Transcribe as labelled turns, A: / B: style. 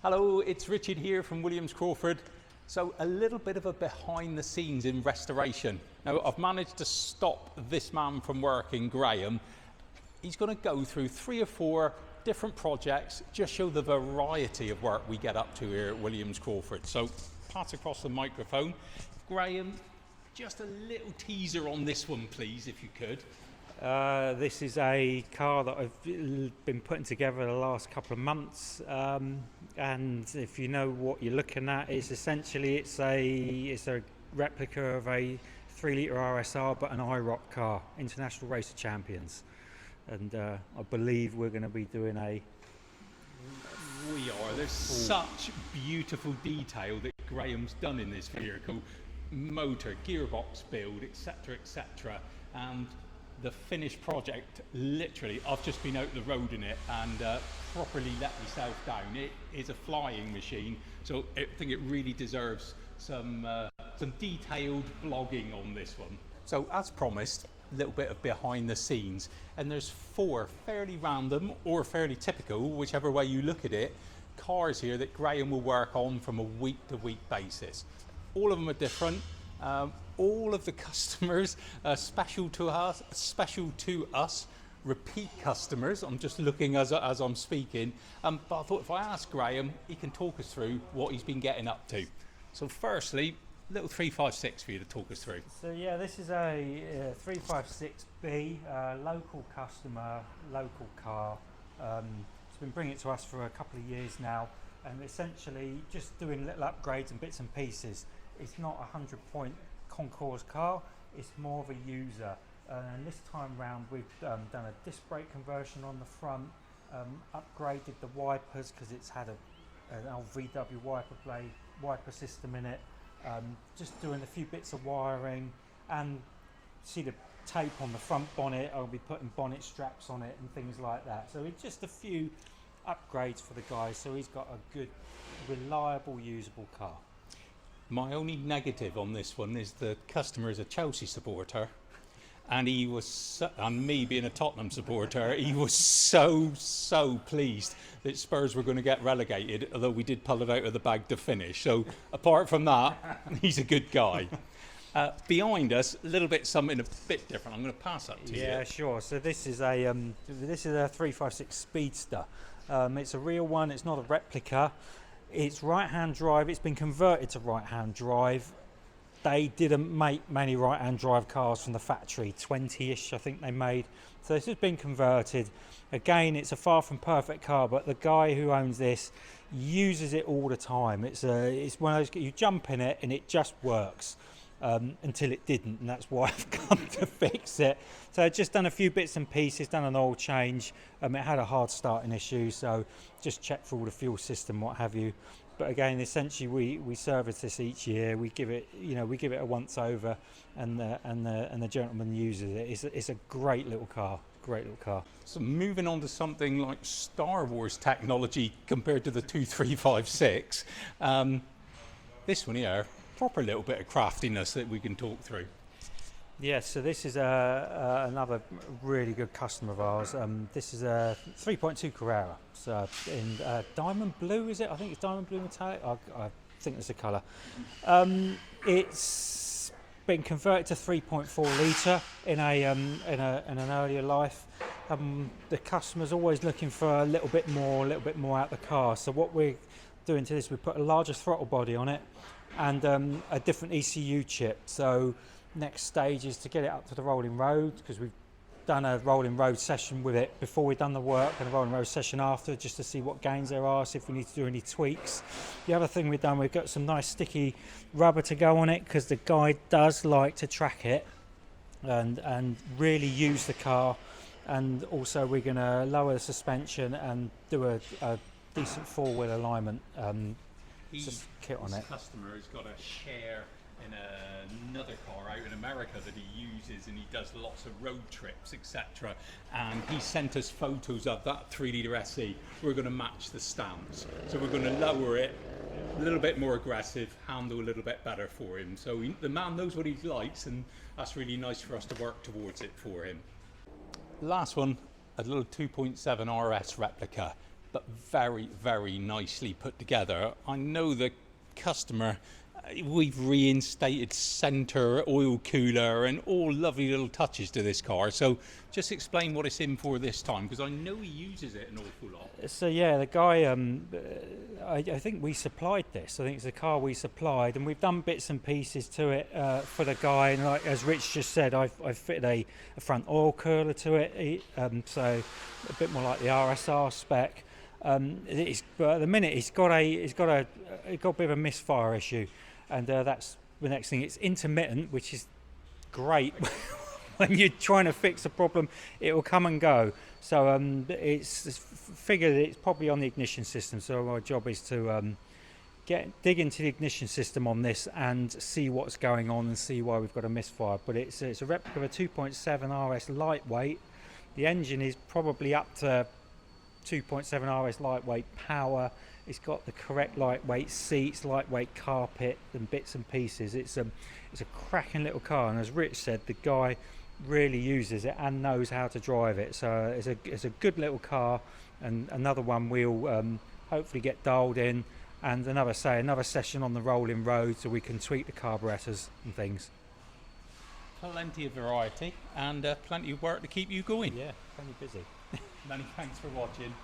A: Hello, it's Richard here from Williams Crawford. So a little bit of a behind the scenes in restoration. Now I've managed to stop this man from working, Graham. He's going to go through 3 or 4 different projects, just show the variety of work we get up to here at Williams Crawford. So pass across the microphone. Graham, just a little teaser on this one please, if you could.
B: This is a car that I've been putting together the last couple of months, and if you know what you're looking at, it's essentially it's a replica of a 3-litre RSR, but an IROC car, International Race of Champions, and I believe we're going to be doing a.
A: We are. There's such beautiful detail that Graham's done in this vehicle, motor, gearbox build, etc., etc., and the finished project, literally, I've just been out the road in it and properly let myself down. It is a flying machine, so I think it really deserves some detailed blogging on this one. So as promised, a little bit of behind the scenes, and there's 4 fairly random or fairly typical, whichever way you look at it, cars here that Graham will work on from a week-to-week basis. All of them are different. All of the customers are special to us, repeat customers. I'm just looking as I'm speaking, but I thought if I ask Graham, he can talk us through what he's been getting up to. So firstly, little 356 for you to talk us through.
B: So yeah, this is a 356B, local customer, local car. It's been bringing it to us for a couple of years now, and essentially just doing little upgrades and bits and pieces. It's not a 100-point concours car, it's more of a user. And this time round we've done a disc brake conversion on the front, upgraded the wipers because it's had an old VW wiper system in it, just doing a few bits of wiring, and see the tape on the front bonnet, I'll be putting bonnet straps on it and things like that. So it's just a few upgrades for the guy, so he's got a good, reliable, usable car.
A: My only negative on this one is the customer is a Chelsea supporter, and he was, and me being a Tottenham supporter, he was so pleased that Spurs were going to get relegated, although we did pull it out of the bag to finish. So apart from that, he's a good guy. Behind us, a little bit something a bit different. I'm going to pass that to you.
B: Yeah, sure. So this is a 356 Speedster. It's a real one. It's not a replica. It's right-hand drive. It's been converted to right-hand drive. They didn't make many right-hand drive cars from the factory, 20-ish I think they made. So this has been converted. Again, it's a far from perfect car, but the guy who owns this uses it all the time. It's one of those, you jump in it and it just works. Until it didn't, and that's why I've come to fix it. So I've just done a few bits and pieces, done an oil change. It had a hard starting issue, so just check for all the fuel system, what have you. But again, essentially we service this each year. We give it a once over, and the gentleman uses it. It's a great little car. Great little car.
A: So moving on to something like Star Wars technology compared to the 2356, this one here, proper little bit of craftiness that we can talk through.
B: Yes, so this is another really good customer of ours. This is a 3.2 Carrera, so in diamond blue, is it? I think it's diamond blue metallic. I think it's the colour. It's been converted to 3.4 litre in an earlier life. The customer's always looking for a little bit more out the car. So what we're doing to this, we put a larger throttle body on it, and a different ECU chip. So next stage is to get it up to the rolling road, because we've done a rolling road session with it before we've done the work, and a rolling road session after, just to see what gains there are, see if we need to do any tweaks. The other thing we've done, we've got some nice sticky rubber to go on it, because the guy does like to track it and really use the car. And also we're going to lower the suspension and do a decent 4-wheel alignment kit on it.
A: This customer has got a share in another car out in America that he uses, and he does lots of road trips, etc. And he sent us photos of that 3-litre SE. We're going to match the stance, so we're going to lower it a little bit more aggressive, handle a little bit better for him. So the man knows what he likes, and that's really nice for us to work towards it for him. Last one, a little 2.7 RS replica. but very, very nicely put together. I know the customer, we've reinstated centre, oil cooler, and all lovely little touches to this car. So just explain what it's in for this time, because I know he uses it an awful lot.
B: So yeah, the guy, I think we supplied this. I think it's a car we supplied, and we've done bits and pieces to it for the guy. And like as Rich just said, I've fitted a front oil cooler to it, so a bit more like the RSR spec. But at the minute, he's got a bit of a misfire issue, and that's the next thing. It's intermittent, which is great. When you're trying to fix a problem, it will come and go. So it's figured it's probably on the ignition system. So my job is to dig into the ignition system on this and see what's going on and see why we've got a misfire. But it's a replica of a 2.7 RS lightweight. The engine is probably up to 2.7 RS lightweight power. It's got the correct lightweight seats, lightweight carpet and bits and pieces. It's a cracking little car, and as Rich said, the guy really uses it and knows how to drive it. So it's a good little car, and another one we'll hopefully get dialed in, and another session on the rolling road so we can tweak the carburetors and things.
A: Plenty of variety and plenty of work to keep you going.
B: Yeah, plenty busy.
A: Many thanks for watching.